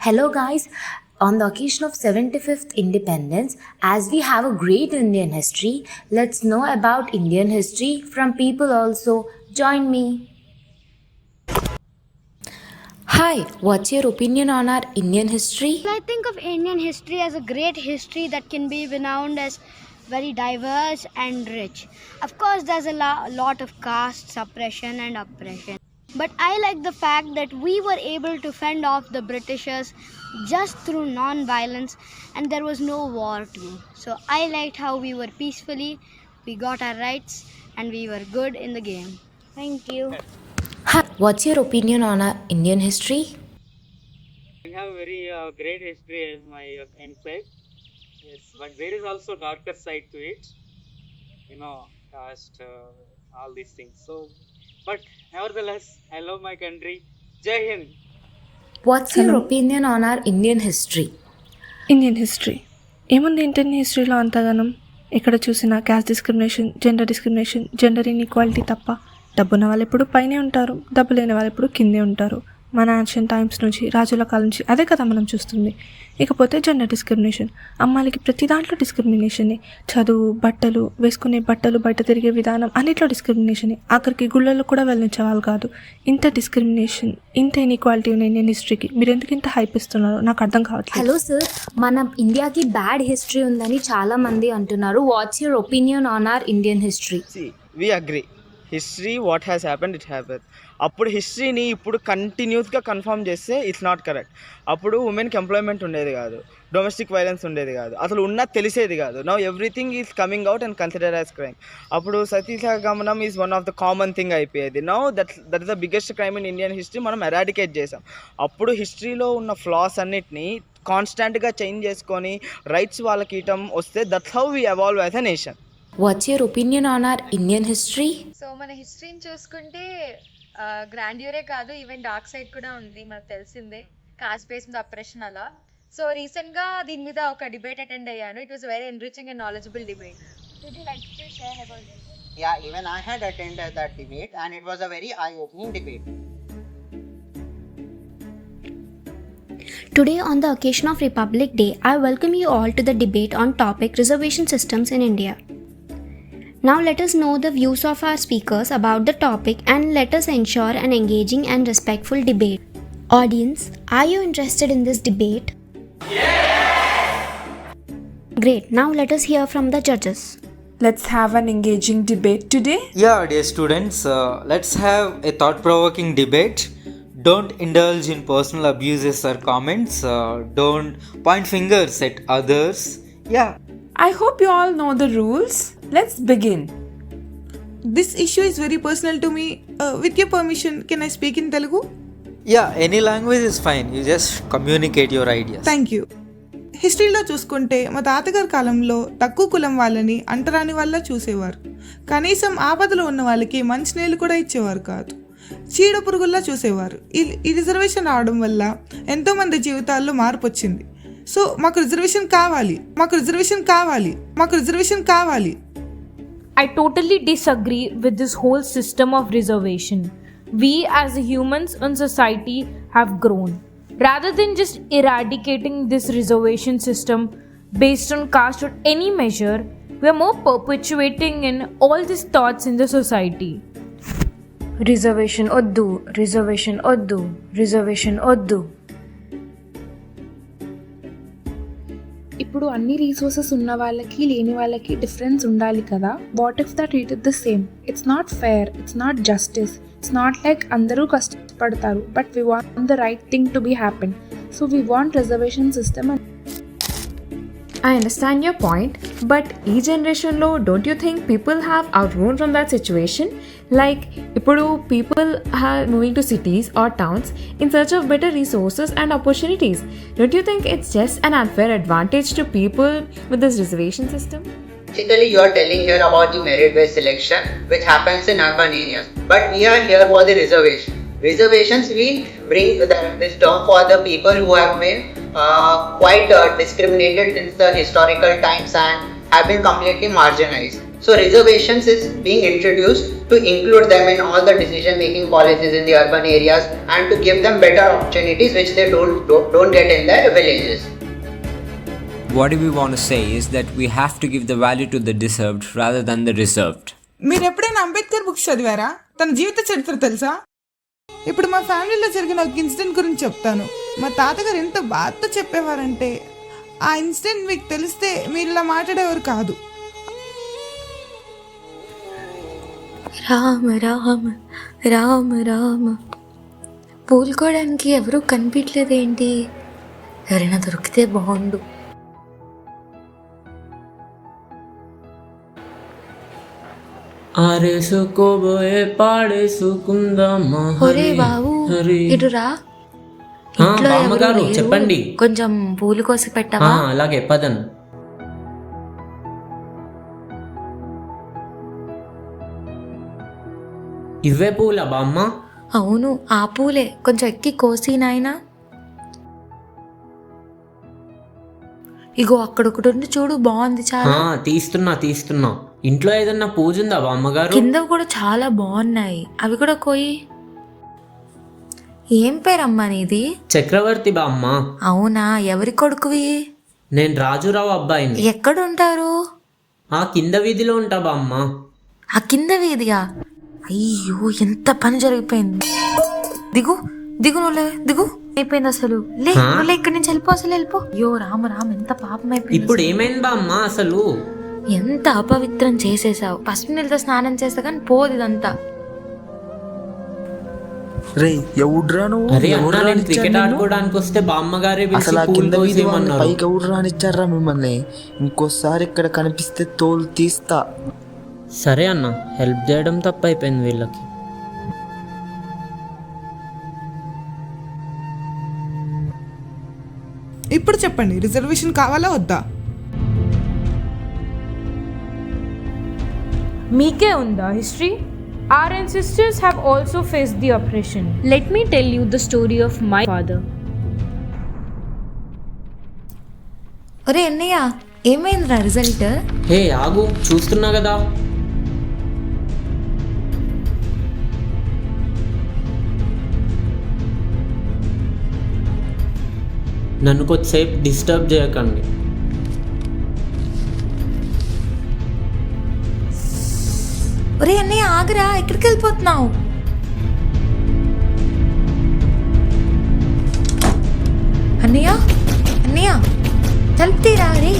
Hello, guys. On the occasion of 75th Independence, as we have a great Indian history, let's know about Indian history from people also. Join me. Hi, what's your opinion on our Indian history? I think of Indian history as a great history that can be renowned as very diverse and rich. Of course, there's a lot of caste suppression and oppression. But I like the fact that we were able to fend off the Britishers just through non-violence and there was no war too. So I liked how we were peacefully, we got our rights and we were good in the game. Thank you. Hi, what's your opinion on our Indian history? We have very great history as my insight. Yes, but there is also darker side to it. Caste, all these things. So, but nevertheless, I love my country. Jai Hind. What's your opinion on our Indian history? Indian history ఏముంది Indian హిస్టరీలో అంతగానం? ఎక్కడ చూసినా caste discrimination, gender inequality తప్ప. డబ్బున్న వాళ్ళు ఎప్పుడు పైనే ఉంటారు, డబ్బు లేని వాళ్ళు ఎప్పుడు కిందే ఉంటారు. మన యాన్షియన్ టైమ్స్ నుంచి, రాజుల కాలం నుంచి అదే కదా మనం చూస్తుంది. ఇకపోతే జెండర్ డిస్క్రిమినేషన్, అమ్మాయిలకి ప్రతి దాంట్లో డిస్క్రిమినేషనే. చదువు, బట్టలు, వేసుకునే బట్టలు, బయట తిరిగే విధానం అన్నిట్లో డిస్క్రిమినేషనే. ఆఖరికి గుళ్ళల్లో కూడా వెళ్ళనిచ్చేవాళ్ళు కాదు. ఇంత డిస్క్రిమినేషన్, ఇంత ఇన్ఈక్వాలిటీ ఉన్న ఇండియన్ హిస్టరీకి మీరు ఎందుకు ఇంత హైప్ ఇస్తున్నారు? నాకు అర్థం కావట్లేదు. హలో సార్, మన ఇండియాకి బ్యాడ్ హిస్టరీ ఉందని చాలా మంది అంటున్నారు. What's your opinion on our Indian history? We agree. History what has happened it happen. అప్పుడు హిస్టరీని ఇప్పుడు కంటిన్యూస్గా కన్ఫర్మ్ చేస్తే ఇట్స్ నాట్ కరెక్ట్. అప్పుడు ఉమెన్కి ఎంప్లాయ్మెంట్ ఉండేది కాదు, డొమెస్టిక్ వైలెన్స్ ఉండేది కాదు, అసలు ఉన్నది తెలిసేది కాదు. Now everything is coming out and consider as crime. అప్పుడు సతీసహగమనం is one of the common thing అయిపోయేది. Now that is the biggest crime in Indian history. మనం ఎరాడికేట్ చేసాం. అప్పుడు హిస్టరీలో ఉన్న ఫ్లాస్ అన్నిటినీ కాన్స్టాంట్గా చేంజ్ చేసుకొని రైట్స్ వాళ్ళకి ఇవ్వటం వస్తే that's how we evolve as a nation. Watts your opinion on our Indian history? So మన హిస్టరీని చూసుకుంటే గ్రాండ్యూరే కాదు, ఈవెన్ డార్క్ సైడ్ కూడా ఉంది. మనకు తెలిసిందే కాస్ట్ బేస్ మీద అప్రెషన్ అలా. సో రీసెంట్ గా దీని మీద ఒక డిబేట్ అటెండ్ అయ్యాను. It was very enriching and knowledgeable debate. Would you like to share about it? Yeah, even I had attended that debate and it was a very eye-opening debate. Today, on the occasion of Republic Day, I welcome you all to the debate on topic reservation systems in India. Now let us know the views of our speakers about the topic and let us ensure an engaging and respectful debate. Audience, are you interested in this debate? Yes! Great, now let us hear from the judges. Let's have an engaging debate today. Yeah, dear students, let's have a thought-provoking debate. Don't indulge in personal abuses or comments. Don't point fingers at others. Yeah. I hope you all know the rules. Let's begin. This issue is very personal to me. With your permission, can I speak in Telugu? Yeah, any language is fine. You just communicate your ideas. Thank you. హిస్టరీలో చూసుకుంటే మా తాతగారి కాలంలో తక్కువ కులం వాళ్ళని అంటరాని వాళ్ళ చూసేవారు. కనీసం ఆపదలో ఉన్న వాళ్ళకి మంచినీళ్ళు కూడా ఇచ్చేవారు కాదు. చీడ పురుగుల్లా చూసేవారు. ఈ రిజర్వేషన్ రావడం వల్ల ఎంతోమంది జీవితాల్లో మార్పు వచ్చింది. సో మాకు రిజర్వేషన్ కావాలి. I totally disagree with this whole system of reservation. We as humans in society have grown. Rather than just eradicating this reservation system based on caste or any measure, we are more perpetuating in all these thoughts in the society. Reservation వద్దు. ఇప్పుడు అన్ని resources ఉన్న వాళ్ళకి లేని వాళ్ళకి difference ఉండాలి కదా. What if that treated the same? It's not fair, it's not justice. It's not like అందరూ కష్టపడతారు, but we want the right thing to be happen. So we want reservation system. I understand your point, but each generation low, don't you think people have outgrown from that situation? Like, ఇప్పుడు people are moving to cities or towns in search of better resources and opportunities. Don't you think it's just an unfair advantage to people with this reservation system? Basically, you are telling here about the merit-based selection which happens in urban areas. But we are here for the reservation. Reservations, we bring this term for the people who have been quite discriminated since the historical times and have been completely marginalized. So reservations is being introduced to include them in all the decision making policies in the urban areas and to give them better opportunities which they don't get in their villages. What we want to say is that we have to give the value to the deserved rather than the reserved. మీరు ఎప్పుడైనా Ambedkar books చదివారా? తన జీవిత చరిత్ర తెలుసా? ఇప్పుడు మా ఫ్యామిలీలో జరిగిన ఒక ఇన్సిడెంట్ గురించి చెప్తాను. మా తాతగారు ఎంత బాధతో చెప్పేవారంటే ఆ ఇన్సిడెంట్ మీకు తెలిస్తే మీరు ఇలా మాట్లాడేవారు కాదు. రామ రామ రామ రామ పూలుకోవడానికి ఎవరూ కనిపించలేదు ఏంటి? ఎవరైనా దొరికితే బాగుండు. ఆరేసుకోబోయే పాడేసుకుందామా. ఒరే బాబు ఇటు రా. బామ్మగారు చెప్పండి. కొంచెం పూలు కోసి పెట్టవా? అలాగే పదన్. ఇవే పూలా బామ్మ? అవును ఆ పూలే, కొంచెం ఎక్కి కోసి నాయనా. ఇగో అక్కడొకటి ఉంది చూడు, బాగుంది చాలా. తీస్తున్నా. ఇంట్లో ఏదన్నా పూజ ఉందా బామ్మగారు? కింద కూడా చాలా బాగున్నాయి, అవి కూడా కోయి. ఏం పేరమ్మా నీది? చక్రవర్తి బామ్మ. అవునా, ఎవరి కొడుకువి? నేను రాజురావు అబ్బాయిని. ఎక్కడుంటారు? ఆ కింద వీధిలో ఉంటా బామ్మ. ఆ కింద వీధియా? అయ్యో ఎంత పని జరిగిపోయింది. దిగు నువ్వు దిగు. అయిపోయింది అసలు. నువ్వు ఇక్కడి నుంచి వెళ్ళిపో, అసలు వెళ్ళిపో. అయ్యో రామ ఎంత పాపం అయిపోయింది. ఇప్పుడు ఏమైంది బామ్మ అసలు? ఎంత అపవిత్రం చేసేసావు. పసుపు నీళ్ళతో స్నానం చేస్తా కానీ పోదు ఇదంతా. క్రికెట్ ఆడుకోవడానికి వస్తే బామ్మగారే పైకి ఎవరు రానిచ్చారా మిమ్మల్ని? ఇంకోసారి ఇక్కడ కనిపిస్తే తోలు తీస్తా. సరే అన్న, హెల్ప్ చేయడం తప్పైపోయింది వీళ్ళకి. ఇప్పుడు చెప్పండి, రిజర్వేషన్ కావాలా వద్దా? మీకే ఉందా history? Our ancestors have also faced the oppression. Let me tell you the story of my father. ఒరే అన్నయ్య, ఏమైందిరా రిజల్ట్? హే ఆగు, చూస్తున్నా కదా. నన్ను కొద్దిసేపు డిస్టర్బ్ చేయకండి. ఒరే అన్నయ్య ఆగరా, ఎక్కడికి వెళ్ళిపోతున్నావు? అన్నయ్య తలుపు తీరా. రే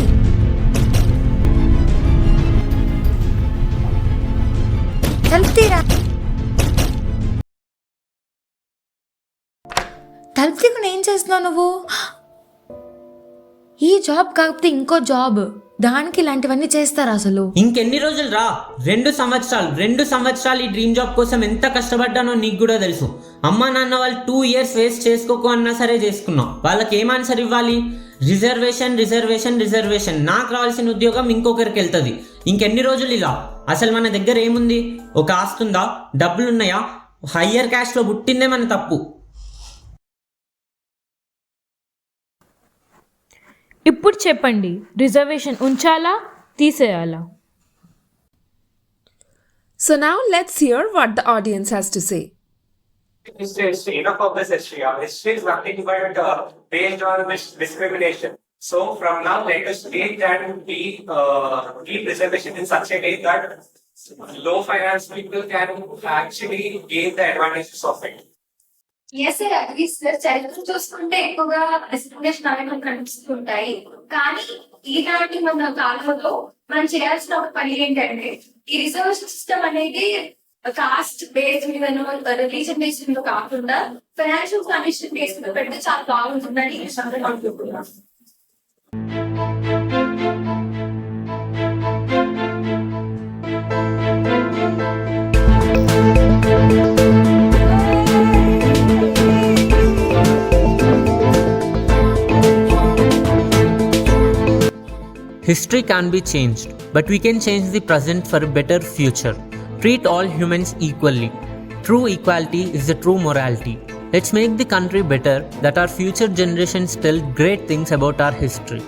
తలుపు తీరా. తలుపు తీయకుండా ఏం చేస్తున్నావు నువ్వు? ఈ జాబ్ కాకపోతే ఇంకో జాబ్, దానికి ఇలాంటివన్నీ చేస్తారా అసలు? ఇంకెన్ని రోజులు రా? 2 సంవత్సరాలు ఈ డ్రీమ్ జాబ్ కోసం ఎంత కష్టపడ్డానో నీకు కూడా తెలుసు. అమ్మా నాన్న వాళ్ళు 2 years వేస్ట్ చేసుకోకు అన్నా సరే చేసుకున్నావు. వాళ్ళకి ఏం ఆన్సర్ ఇవ్వాలి? రిజర్వేషన్. నాకు రావాల్సిన ఉద్యోగం ఇంకొకరికి వెళ్తుంది. ఇంకెన్ని రోజులు ఇలా? అసలు మన దగ్గర ఏముంది? ఒక ఆస్తుందా? డబ్బులున్నాయా? హయ్యర్ క్యాస్ట్ లో పుట్టిందే మన తప్పు. ఇప్పుడు చెప్పండి, రిజర్వేషన్ ఉంచాలా తీసేయాలా? So now let's hear what the audience has to say. History, enough of this history. Our history is nothing but based on this discrimination. So from now, let us make that keep reservation in such a way that low finance people can actually gain the advantages of it. Yes sir, అది చరిత్ర చూసుకుంటే ఎక్కువగా discrimination అనేవి కనిపిస్తుంటాయి. కానీ ఈనాటి మన కాలంలో మనం చేయాల్సిన ఒక పని ఏంటంటే, ఈ రిజర్వేషన్ సిస్టమ్ అనేది కాస్ట్ బేస్డ్ మీద, రిలీజన్ బేస్డ్ మీద కాకుండా ఫైనాన్షియల్ కండిషన్ బేస్డ్ మీద పెడితే చాలా బాగుంటుందని అనుకుంటున్నాను. History can be changed, but we can change the present for a better future. Treat all humans equally. True equality is the true morality. Let's make the country better, that our future generations tell great things about our history.